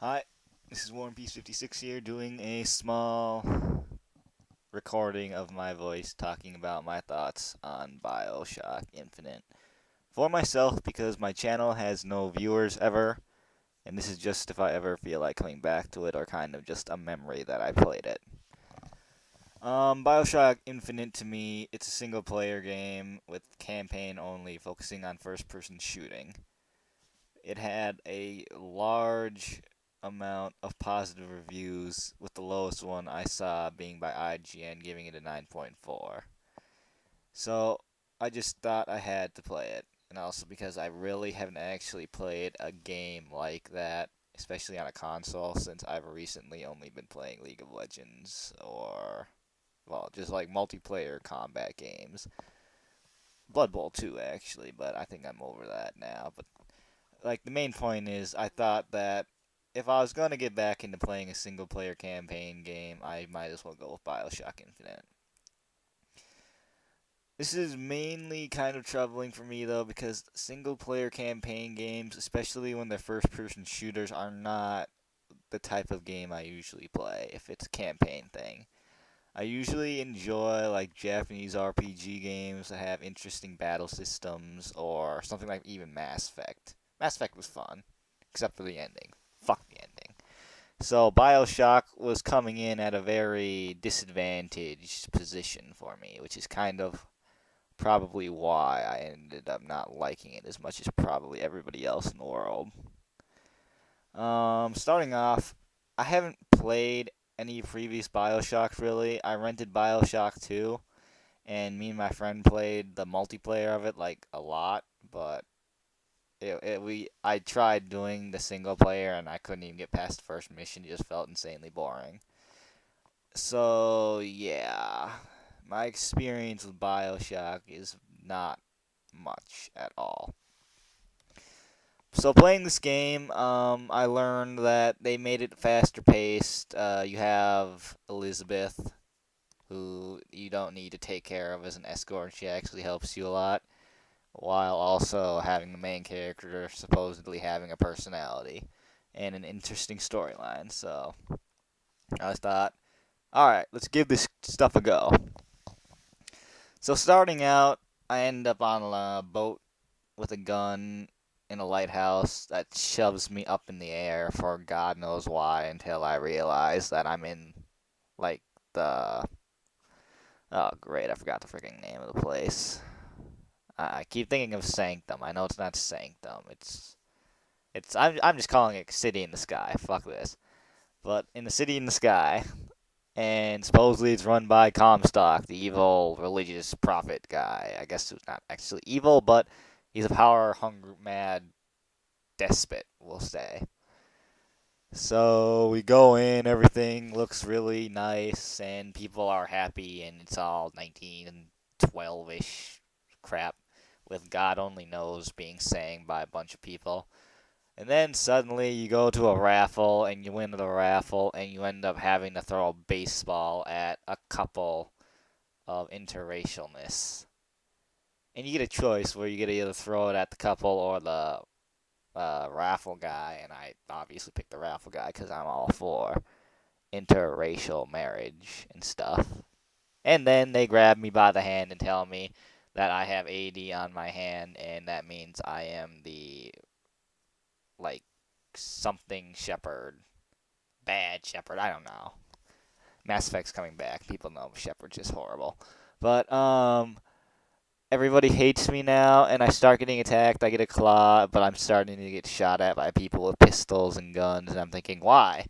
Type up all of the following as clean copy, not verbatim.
Hi, this is Warren Peace 56 here doing a small recording of my voice talking about my thoughts on Bioshock Infinite. For myself, because my channel has no viewers ever, and this is just if I ever feel like coming back to it or kind of just a memory that I played it. Bioshock Infinite to me, it's a single player game with campaign only, focusing on first person shooting. It had a large amount of positive reviews, with the lowest one I saw being by IGN giving it a 9.4. So I just thought I had to play it, and also because I really haven't actually played a game like that, especially on a console, since I've recently only been playing League of Legends or, well, just like multiplayer combat games. Blood Bowl 2, actually, but I think I'm over that now. But like the main point is I thought that if I was going to get back into playing a single player campaign game, I might as well go with Bioshock Infinite. This is mainly kind of troubling for me though because single player campaign games, especially when they're first person shooters, are not the type of game I usually play if it's a campaign thing. I usually enjoy like Japanese RPG games that have interesting battle systems or something like even Mass Effect. Mass Effect was fun, except for the ending. Fuck the ending. So Bioshock was coming in at a very disadvantaged position for me, which is kind of probably why I ended up not liking it as much as probably everybody else in the world. Starting off, I haven't played any previous Bioshocks really. I rented Bioshock 2, and me and my friend played the multiplayer of it like a lot, but I tried doing the single player and I couldn't even get past the first mission. It just felt insanely boring. So yeah, my experience with Bioshock is not much at all. So playing this game, I learned that they made it faster paced. You have Elizabeth, who you don't need to take care of as an escort. She actually helps you a lot, while also having the main character supposedly having a personality and an interesting storyline. So I thought, all right, let's give this stuff a go. So starting out, I end up on a boat with a gun in a lighthouse that shoves me up in the air for God knows why until I realize that I'm in like the oh great, I forgot the freaking name of the place. I keep thinking of Sanctum. I know it's not Sanctum. I'm just calling it City in the Sky. Fuck this. But in the City in the Sky, and supposedly it's run by Comstock, the evil religious prophet guy. I guess who's not actually evil, but he's a power hungry, mad despot, we'll say. So we go in, everything looks really nice, and people are happy, and it's all 1912 ish crap, with God only knows being sang by a bunch of people. And then suddenly you go to a raffle, and you win the raffle, and you end up having to throw a baseball at a couple of interracialness. And you get a choice where you get to either throw it at the couple or the raffle guy, and I obviously picked the raffle guy because I'm all for interracial marriage and stuff. And then they grab me by the hand and tell me that I have AD on my hand, and that means I am the, like, something shepherd. Bad shepherd, I don't know. Mass Effect's coming back. People know Shepard's just horrible. But, everybody hates me now, and I start getting attacked. I get a claw, but I'm starting to get shot at by people with pistols and guns, and I'm thinking, why?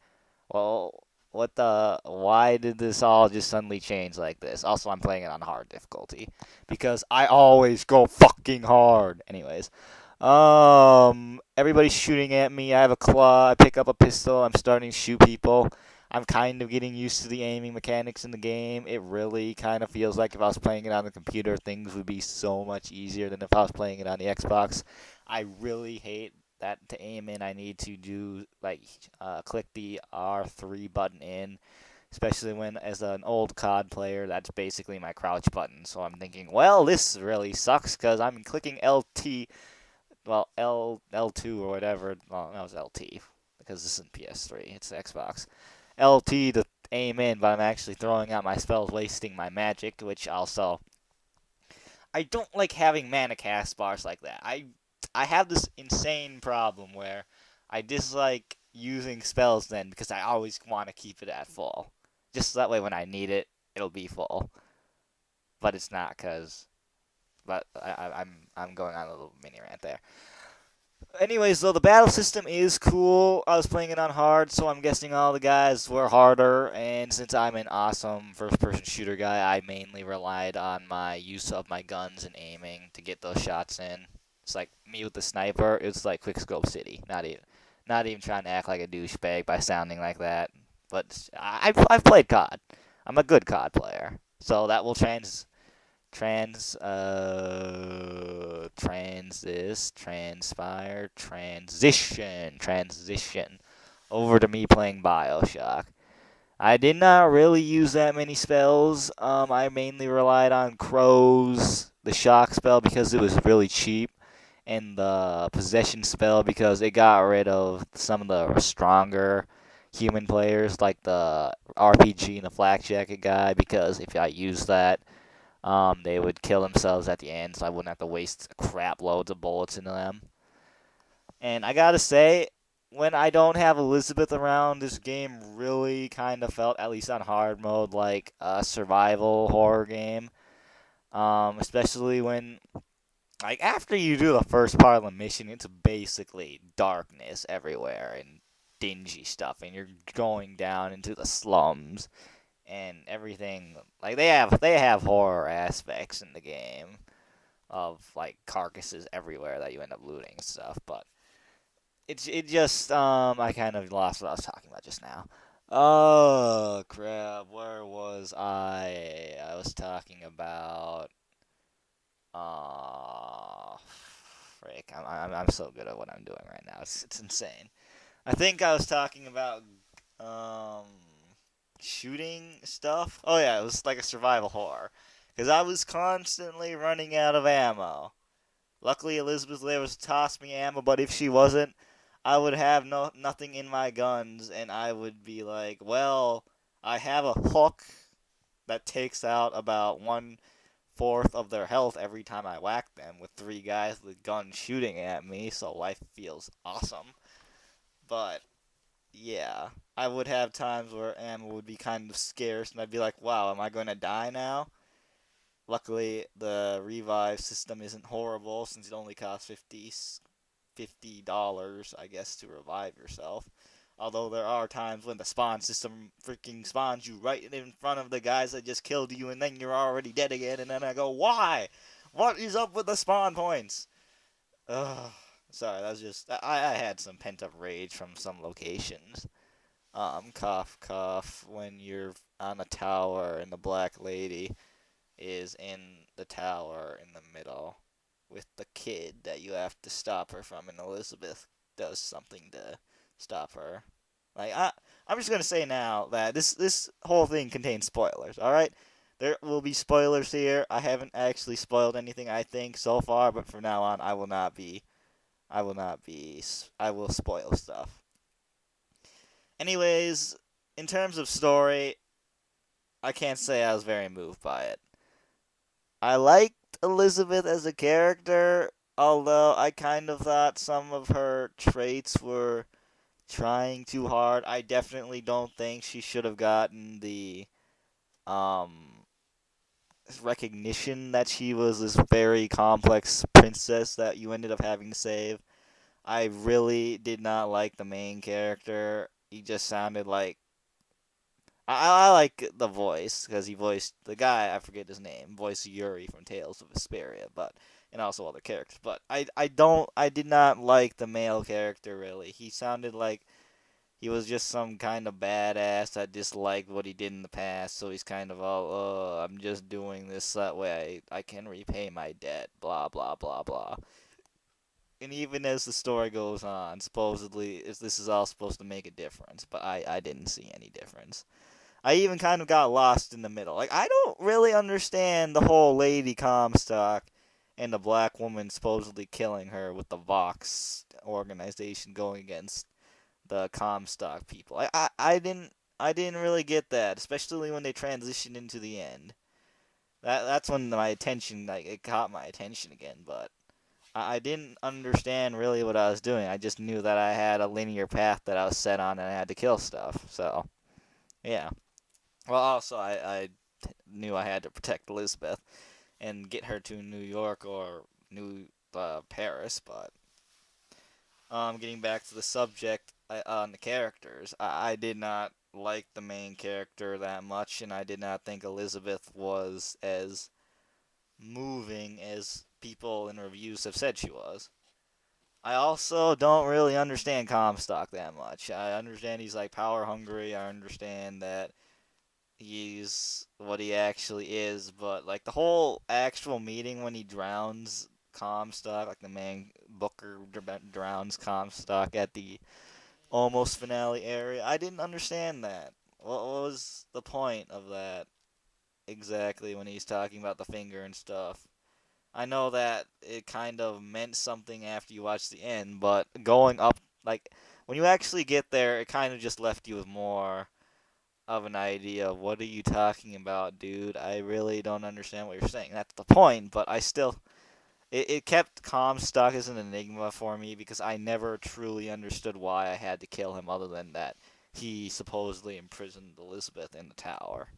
Well, what the? Why did this all just suddenly change like this? Also, I'm playing it on hard difficulty because I always go fucking hard. Anyways, everybody's shooting at me. I have a claw. I pick up a pistol. I'm starting to shoot people. I'm kind of getting used to the aiming mechanics in the game. It really kind of feels like if I was playing it on the computer, things would be so much easier than if I was playing it on the Xbox. I really hate that to aim in, I need to do like click the R3 button in, especially when as an old COD player, that's basically my crouch button. So I'm thinking, well, this really sucks because I'm clicking LT, well L L2 or whatever. Well, that was LT. because this isn't PS3, it's Xbox. LT to aim in, but I'm actually throwing out my spells, wasting my magic, which also I don't like having mana cast bars like that. I have this insane problem where I dislike using spells then because I always want to keep it at full. Just so that way when I need it, it'll be full. But it's not because. But I'm going on a little mini rant there. Anyways, though, the battle system is cool. I was playing it on hard, so I'm guessing all the guys were harder. And since I'm an awesome first-person shooter guy, I mainly relied on my use of my guns and aiming to get those shots in. It's like me with the sniper. It's like Quickscope City. Not even trying to act like a douchebag by sounding like that. But I've played COD. I'm a good COD player, so that will transition over to me playing Bioshock. I did not really use that many spells. I mainly relied on Crows, the shock spell because it was really cheap, and the possession spell because it got rid of some of the stronger human players like the RPG and the flak jacket guy, because if I use that, they would kill themselves at the end, so I wouldn't have to waste crap loads of bullets into them. And I gotta say, when I don't have Elizabeth around, this game really kind of felt, at least on hard mode, like a survival horror game. Especially when, like, after you do the first part of the mission, it's basically darkness everywhere and dingy stuff, and you're going down into the slums and everything. Like they have horror aspects in the game of like carcasses everywhere that you end up looting and stuff, but it just I kind of lost what I was talking about just now. Oh crap, where was I? I was talking about frick. I'm so good at what I'm doing right now. It's insane. I think I was talking about um shooting stuff. Oh yeah, it was like a survival horror because I was constantly running out of ammo. Luckily, Elizabeth there was to toss me ammo, but if she wasn't, I would have nothing in my guns, and I would be like, well, I have a hook that takes out about 1/4 of their health every time I whack them with 3 guys with guns shooting at me, so life feels awesome. But yeah, I would have times where ammo would be kind of scarce, and I'd be like, wow, am I going to die now? Luckily, the revive system isn't horrible, since it only costs $50, I guess, to revive yourself. Although there are times when the spawn system freaking spawns you right in front of the guys that just killed you, and then you're already dead again, and then I go, why? What is up with the spawn points? Ugh. Sorry, that was just... I had some pent-up rage from some locations. Cough, cough, when you're on a tower and the black lady is in the tower in the middle with the kid that you have to stop her from, and Elizabeth does something to stop her. Like, I'm just gonna say now that this whole thing contains spoilers. All right, there will be spoilers here. I haven't actually spoiled anything, I think, so far, but from now on, I will not be. I will not be. I will spoil stuff. Anyways, in terms of story, I can't say I was very moved by it. I liked Elizabeth as a character, although I kind of thought some of her traits were trying too hard. I definitely don't think she should have gotten the um recognition that she was this very complex princess that you ended up having to save. I really did not like the main character. He just sounded like I like the voice because he voiced the guy, I forget his name, voiced Yuri from Tales of Vesperia, but and also other characters. But I did not like the male character really. He sounded like he was just some kind of badass that disliked what he did in the past, so he's kind of all, oh, I'm just doing this that way I can repay my debt, blah blah blah blah. And even as the story goes on, supposedly this is all supposed to make a difference, but I didn't see any difference. I even kind of got lost in the middle. Like, I don't really understand the whole Lady Comstock and the black woman supposedly killing her with the Vox organization going against the Comstock people. I didn't really get that, especially when they transitioned into the end. That's when my attention, like, it caught my attention again. But I didn't understand really what I was doing. I just knew that I had a linear path that I was set on, and I had to kill stuff. So yeah. Well, also I knew I had to protect Elizabeth and get her to New York or New Paris. But getting back to the subject on the characters, I did not like the main character that much, and I did not think Elizabeth was as moving as people in reviews have said she was. I also don't really understand Comstock that much. I understand he's like power hungry. I understand that he's what he actually is, but like the whole actual meeting when he drowns Comstock, like the man Booker drowns Comstock at the almost finale area, I didn't understand that. What was the point of that exactly when he's talking about the finger and stuff? I know that it kind of meant something after you watch the end, but going up, like, when you actually get there, it kind of just left you with more of an idea of what are you talking about, dude? I really don't understand what you're saying. That's the point, but I still. It kept Comstock as an enigma for me because I never truly understood why I had to kill him, other than that he supposedly imprisoned Elizabeth in the tower.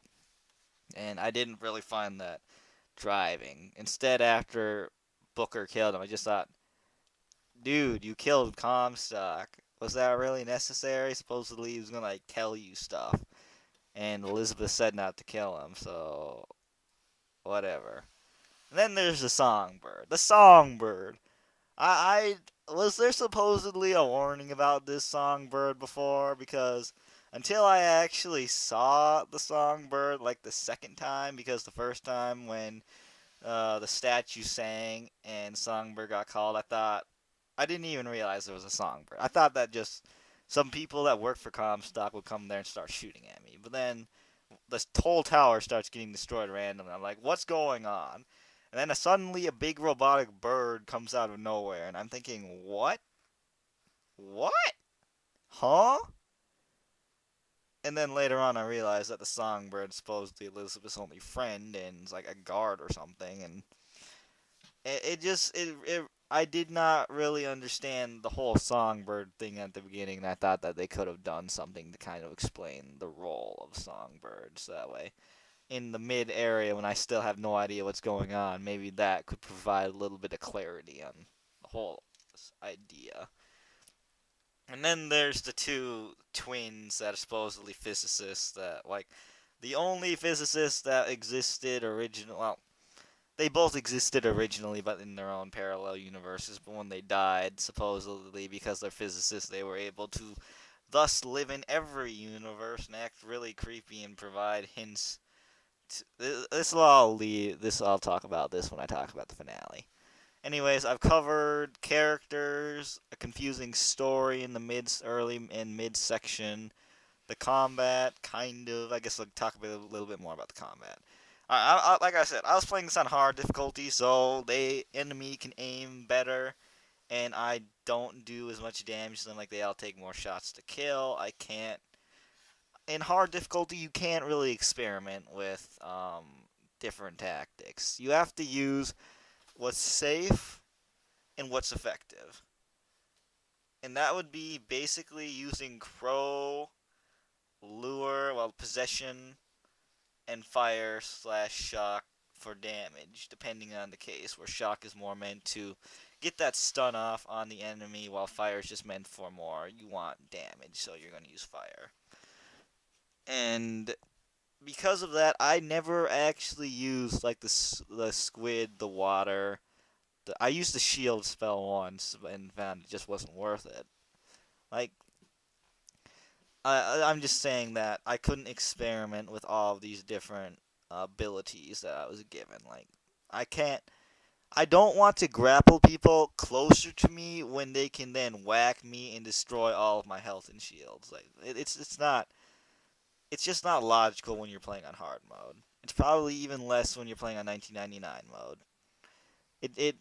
And I didn't really find that driving. Instead, after Booker killed him, I just thought, dude, you killed Comstock. Was that really necessary? Supposedly he was gonna like tell you stuff, and Elizabeth said not to kill him, so whatever. And then there's the songbird. The songbird. I was there supposedly a warning about this songbird before, because until I actually saw the songbird like the second time, because the first time when the statue sang and songbird got called, I didn't even realize there was a songbird. I thought that just some people that work for Comstock would come there and start shooting at me. But then the whole tower starts getting destroyed randomly. I'm like, what's going on? And then suddenly a big robotic bird comes out of nowhere, and I'm thinking, what? What? Huh? And then later on, I realized that the songbird is supposedly Elizabeth's only friend and is like a guard or something. And I did not really understand the whole songbird thing at the beginning, and I thought that they could have done something to kind of explain the role of songbirds that way. In the mid area, when I still have no idea what's going on, maybe that could provide a little bit of clarity on the whole idea. And then there's the two twins that are supposedly physicists that, like, the only physicists that existed originally, well, they both existed originally, but in their own parallel universes. But when they died, supposedly because they're physicists, they were able to thus live in every universe and act really creepy and provide hints. I'll talk about this when I talk about the finale. Anyways, I've covered characters, a confusing story in the early and mid section, the combat, kind of. I guess I'll talk a little bit more about the combat. Like I said, I was playing this on hard difficulty, so the enemy can aim better, and I don't do as much damage to them. Like, they all take more shots to kill. I can't. In hard difficulty, you can't really experiment with different tactics. You have to use what's safe and what's effective. And that would be basically using crow, lure, well, possession, and fire slash shock for damage, depending on the case, where shock is more meant to get that stun off on the enemy, while fire is just meant for more, you want damage, so you're going to use fire. And because of that, I never actually used, like, the squid, the water. I used the shield spell once and found it just wasn't worth it. Like, I'm just saying that I couldn't experiment with all of these different abilities that I was given. Like, I can't. I don't want to grapple people closer to me when they can then whack me and destroy all of my health and shields. Like, it's not. It's just not logical when you're playing on hard mode. It's probably even less when you're playing on 1999 mode. It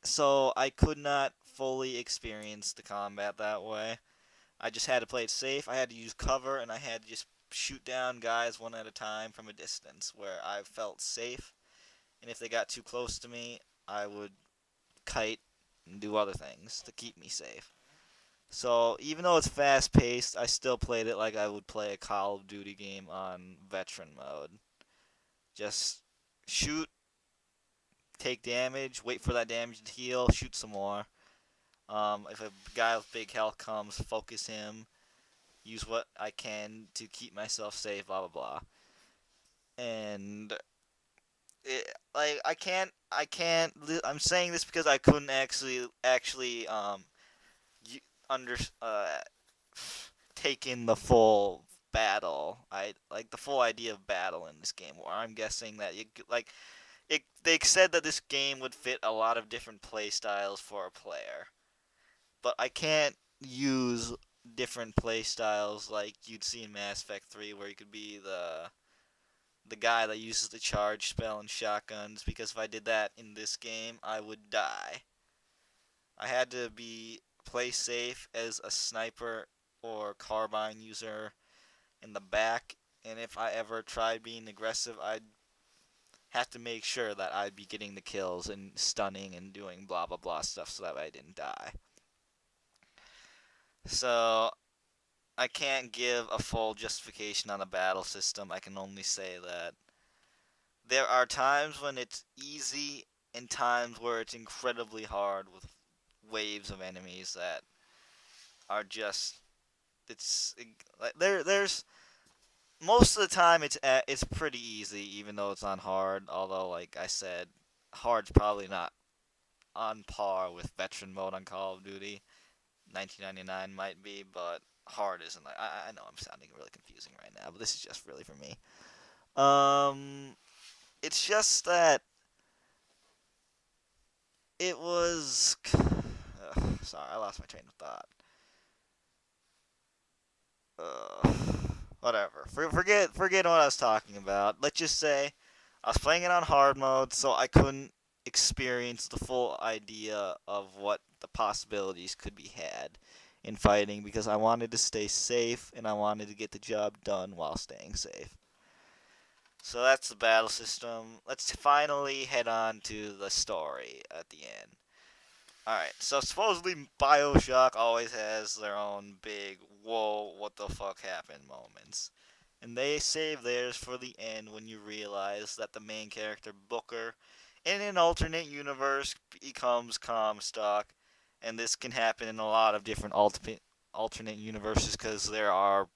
so I could not fully experience the combat that way. I just had to play it safe. I had to use cover, and I had to just shoot down guys one at a time from a distance where I felt safe. And if they got too close to me, I would kite and do other things to keep me safe. So even though it's fast paced, I still played it like I would play a Call of Duty game on veteran mode. Just shoot, take damage, wait for that damage to heal, shoot some more. If a guy with big health comes, focus him, use what I can to keep myself safe, blah blah blah. And I'm saying this because I couldn't actually under take in the full battle. I like the full idea of battle in this game. Where I'm guessing that they said that this game would fit a lot of different play styles for a player, but I can't use different play styles like you'd see in Mass Effect 3, where you could be the guy that uses the charge spell and shotguns, because if I did that in this game, I would die. I had to be play safe as a sniper or carbine user in the back, and if I ever tried being aggressive, I'd have to make sure that I'd be getting the kills and stunning and doing blah blah blah stuff so that way I didn't die. So I can't give a full justification on the battle system. I can only say that there are times when it's easy and times where it's incredibly hard with waves of enemies that are just it's like there's most of the time it's pretty easy even though it's on hard, although like I said, hard's probably not on par with veteran mode on Call of Duty. 1999 might be, but hard isn't. Like I know I'm sounding really confusing right now, but this is just really for me. It's just that it was. Sorry, I lost my train of thought. Uh, Whatever. Forget what I was talking about. Let's just say I was playing it on hard mode, so I couldn't experience the full idea of what the possibilities could be had in fighting because I wanted to stay safe and I wanted to get the job done while staying safe. So that's the battle system. Let's finally head on to the story at the end. Alright, so supposedly Bioshock always has their own big, whoa, what the fuck happened moments. And they save theirs for the end when you realize that the main character, Booker, in an alternate universe becomes Comstock. And this can happen in a lot of different alternate universes because there are,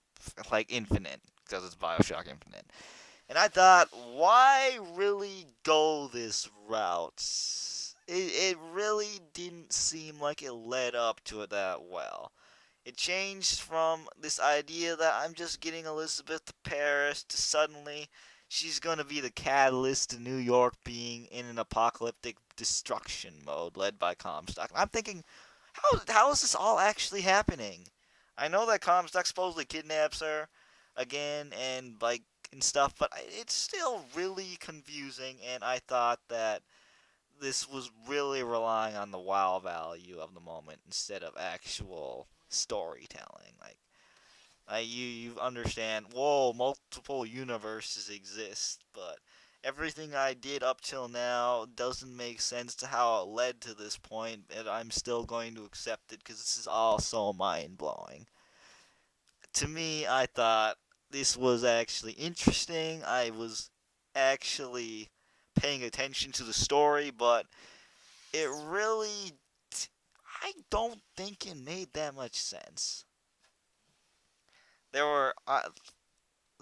like, infinite, because it's Bioshock Infinite. And I thought, why really go this route? It really didn't seem like it led up to it that well. It changed from this idea that I'm just getting Elizabeth to Paris to suddenly she's going to be the catalyst to New York being in an apocalyptic destruction mode led by Comstock. I'm thinking, how is this all actually happening? I know that Comstock supposedly kidnaps her again and like and stuff, but it's still really confusing, and I thought that this was really relying on the wow value of the moment instead of actual storytelling. You understand, whoa, multiple universes exist, but everything I did up till now doesn't make sense to how it led to this point, and I'm still going to accept it because this is all so mind blowing. To me, I thought this was actually interesting. I was actually paying attention to the story, but it really, I don't think it made that much sense. There were uh,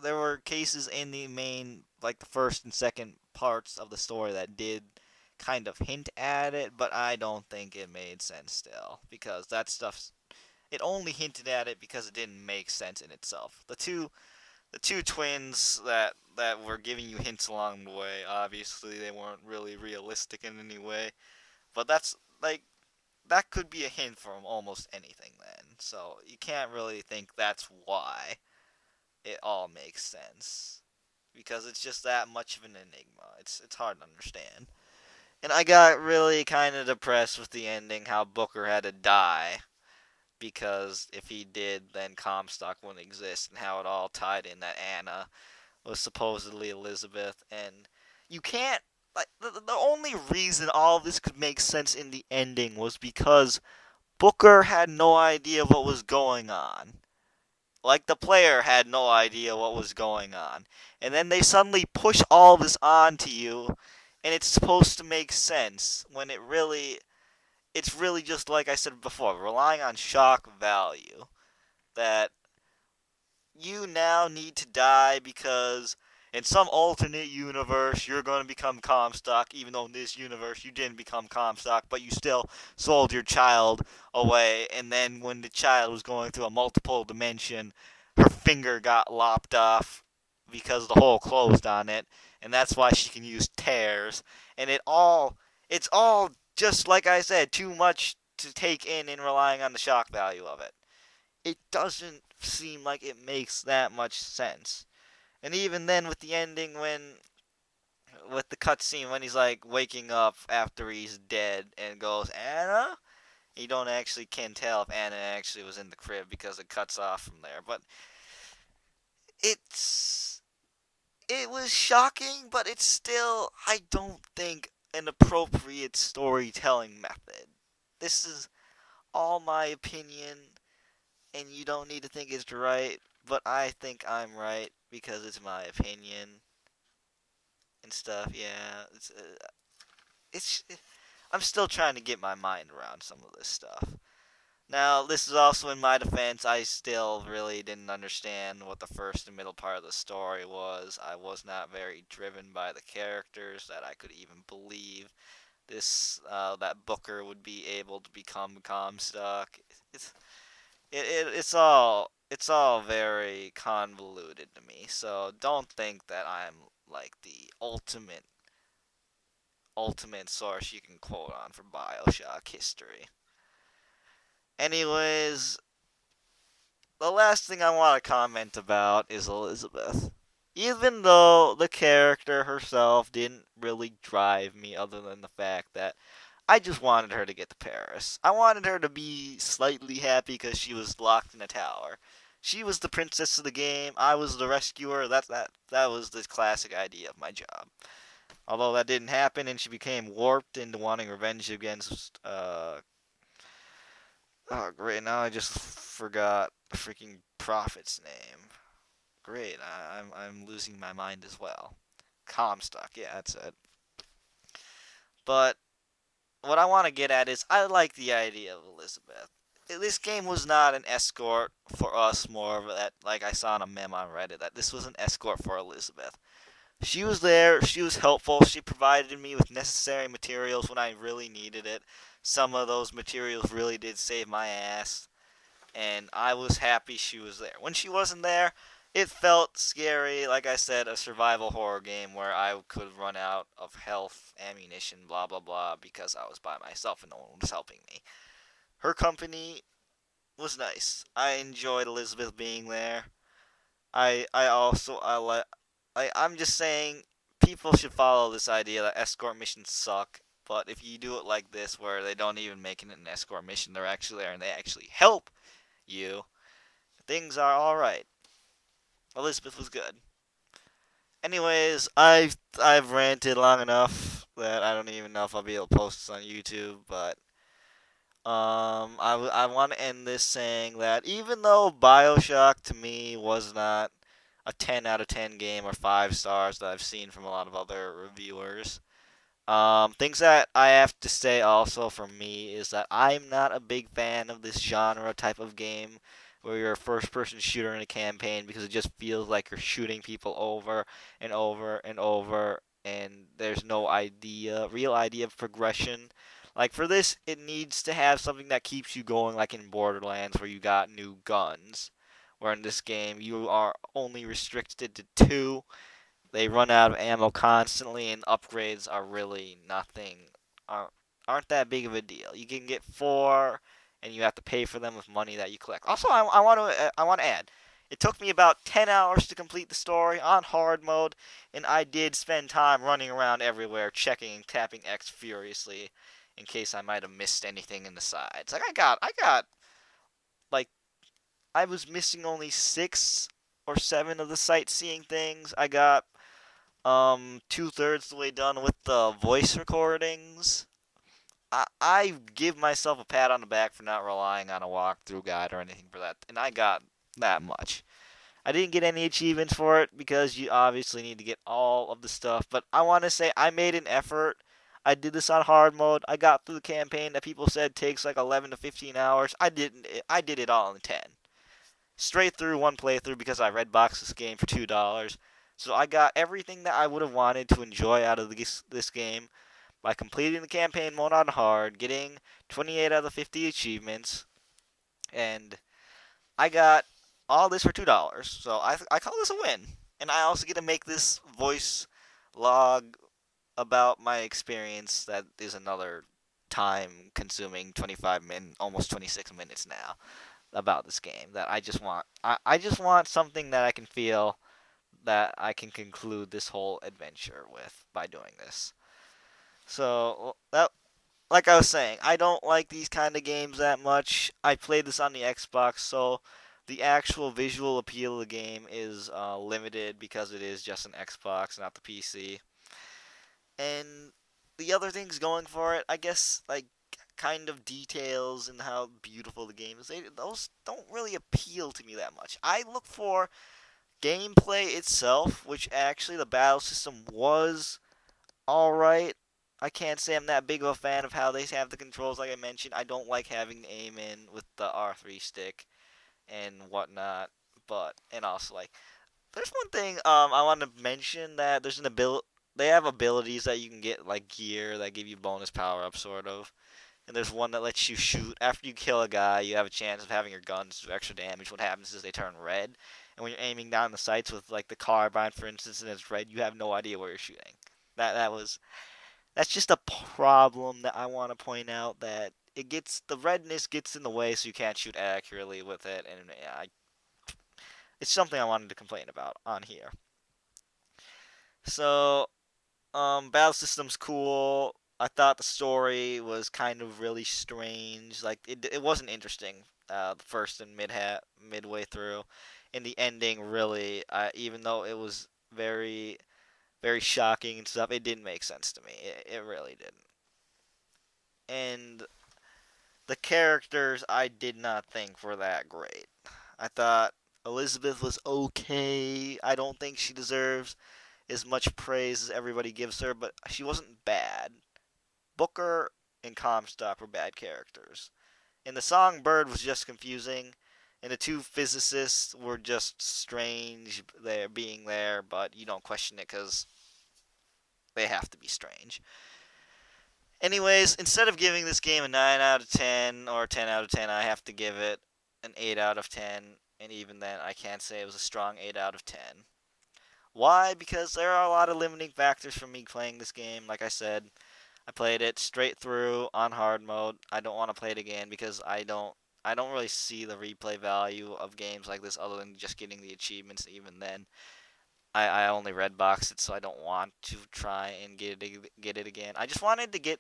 there were cases in the main, like the first and second parts of the story that did kind of hint at it, but I don't think it made sense still because that stuff it only hinted at it because it didn't make sense in itself. The two twins that were giving you hints along the way, obviously they weren't really realistic in any way, but that's like that could be a hint from almost anything then. So you can't really think that's why it all makes sense because it's just that much of an enigma. It's hard to understand. And I got really kind of depressed with the ending, how Booker had to die because if he did, then Comstock wouldn't exist, and how it all tied in that Anna was supposedly Elizabeth, and you can't. Like, the only reason all this could make sense in the ending was because Booker had no idea what was going on. Like, the player had no idea what was going on. And then they suddenly push all this onto you, and it's supposed to make sense when it's really just like I said before, relying on shock value. That you now need to die because in some alternate universe you're going to become Comstock, even though in this universe you didn't become Comstock, but you still sold your child away. And then when the child was going through a multiple dimension, her finger got lopped off because the hole closed on it, and that's why she can use tears. And it's all just like I said, too much to take in relying on the shock value of it. It doesn't seem like it makes that much sense. And even then, with the ending, with the cutscene when he's like waking up after he's dead and goes Anna, you don't actually can tell if Anna actually was in the crib because it cuts off from there. But it's it was shocking, but it's still I don't think an appropriate storytelling method. This is all my opinion, and you don't need to think it's right, but I think I'm right because it's my opinion and stuff. Yeah, it's I'm still trying to get my mind around some of this stuff. Now, this is also in my defense. I still really didn't understand what the first and middle part of the story was. I was not very driven by the characters that I could even believe that Booker would be able to become Comstock. It's it's all very convoluted to me. So don't think that I'm like the ultimate source you can quote on for Bioshock history. Anyways, the last thing I want to comment about is Elizabeth. Even though the character herself didn't really drive me, other than the fact that I just wanted her to get to Paris. I wanted her to be slightly happy because she was locked in a tower. She was the princess of the game. I was the rescuer. That was the classic idea of my job. Although that didn't happen, and she became warped into wanting revenge against. Oh, great! Now I just forgot the freaking prophet's name. Great! I'm losing my mind as well. Comstock. Yeah, that's it. But what I want to get at is I like the idea of Elizabeth. This game was not an escort for us, more of that, like I saw in a meme on Reddit, that this was an escort for Elizabeth. She was there, she was helpful, she provided me with necessary materials when I really needed it. Some of those materials really did save my ass, and I was happy she was there. When she wasn't there, it felt scary, like I said, a survival horror game where I could run out of health, ammunition, blah blah blah, because I was by myself and no one was helping me. Her company was nice. I enjoyed Elizabeth being there. I also I'm just saying people should follow this idea that escort missions suck. But if you do it like this, where they don't even make it an escort mission, they're actually there and they actually help you, things are all right. Elizabeth was good. Anyways, I've ranted long enough that I don't even know if I'll be able to post this on YouTube, but I want to end this saying that even though Bioshock to me was not a 10 out of 10 game or 5 stars that I've seen from a lot of other reviewers, things that I have to say also for me is that I'm not a big fan of this genre type of game where you're a first person shooter in a campaign because it just feels like you're shooting people over and over and over and there's no real idea of progression. Like for this, it needs to have something that keeps you going like in Borderlands where you got new guns. Where in this game you are only restricted to two, they run out of ammo constantly, and upgrades are really nothing. aren't aren't that big of a deal. You can get four, and you have to pay for them with money that you collect. Also, I want to add, it took me about 10 hours to complete the story on hard mode, and I did spend time running around everywhere, checking and tapping X furiously, in case I might have missed anything in the sides. Like I got I was missing only 6 or 7 of the sightseeing things. I got 2/3 the way done with the voice recordings. I give myself a pat on the back for not relying on a walkthrough guide or anything for that, and I got that much. I didn't get any achievements for it because you obviously need to get all of the stuff, but I want to say I made an effort. I did this on hard mode. I got through the campaign that people said takes like 11 to 15 hours. I didn't. I did it all in 10. Straight through one playthrough because I red boxed this game for $2. So I got everything that I would have wanted to enjoy out of this game by completing the campaign mode on hard, getting 28 out of 50 achievements, and I got all this for $2. So I call this a win. And I also get to make this voice log about my experience that is another time consuming 25 minutes, almost 26 minutes now about this game that I just want. I just want something that I can feel that I can conclude this whole adventure with by doing this. So that, like I was saying, I don't like these kind of games that much. I played this on the Xbox, so the actual visual appeal of the game is limited because it is just an Xbox, not the PC. And the other things going for it, I guess, like kind of details and how beautiful the game is, those don't really appeal to me that much. I look for gameplay itself, which actually the battle system was alright. I can't say I'm that big of a fan of how they have the controls, like I mentioned. I don't like having to aim in with the R3 stick and whatnot. But, and also, like, there's one thing I want to mention that there's an ability. They have abilities that you can get, like gear, that give you bonus power up, sort of. And there's one that lets you shoot. After you kill a guy, you have a chance of having your guns do extra damage. What happens is they turn red. And when you're aiming down the sights with, like, the carbine, for instance, and it's red, you have no idea where you're shooting. That's just a problem that I want to point out, that the redness gets in the way, so you can't shoot accurately with it, and it's something I wanted to complain about on here. So, battle system's cool. I thought the story was kind of really strange. Like it wasn't interesting. The first and midway through, and the ending really, even though it was very shocking and stuff, it didn't make sense to me. It really didn't. And the characters I did not think were that great. I thought Elizabeth was okay. I don't think she deserves as much praise as everybody gives her, but she wasn't bad. Booker and Comstock were bad characters. And the Songbird was just confusing. And the two physicists were just strange, there being there, but you don't question it because they have to be strange. Anyways, instead of giving this game a 9 out of 10 or a 10 out of 10, I have to give it an 8 out of 10. And even then, I can't say it was a strong 8 out of 10. Why? Because there are a lot of limiting factors for me playing this game. Like I said, I played it straight through on hard mode. I don't want to play it again because I don't really see the replay value of games like this other than just getting the achievements. Even then, I only red boxed it, so I don't want to try and get it again. I just wanted to get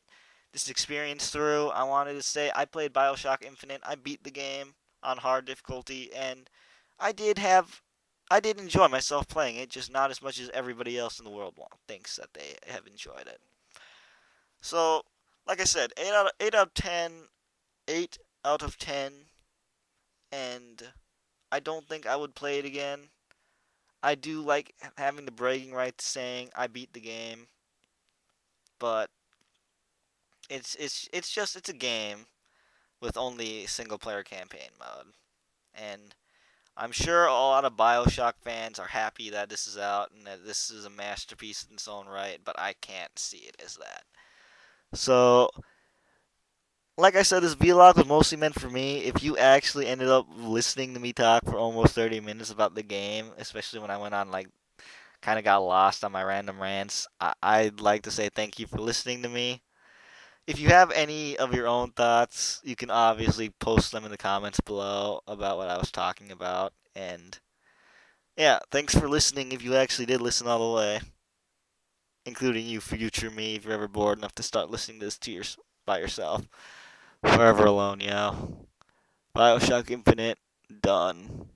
this experience through. I wanted to say I played Bioshock Infinite. I beat the game on hard difficulty, and I did have I did enjoy myself playing it, just not as much as everybody else in the world thinks that they have enjoyed it. So, like I said, 8 out of 10, 8 out of 10, and I don't think I would play it again. I do like having the bragging rights saying I beat the game, but it's a game with only single player campaign mode. And I'm sure a lot of BioShock fans are happy that this is out and that this is a masterpiece in its own right, but I can't see it as that. So, like I said, this vlog was mostly meant for me. If you actually ended up listening to me talk for almost 30 minutes about the game, especially when I went on, like, kind of got lost on my random rants, I'd like to say thank you for listening to me. If you have any of your own thoughts, you can obviously post them in the comments below about what I was talking about. And yeah, thanks for listening if you actually did listen all the way, including you, future me, if you're ever bored enough to start listening to this by yourself. Forever alone, yo. Bioshock Infinite. Done.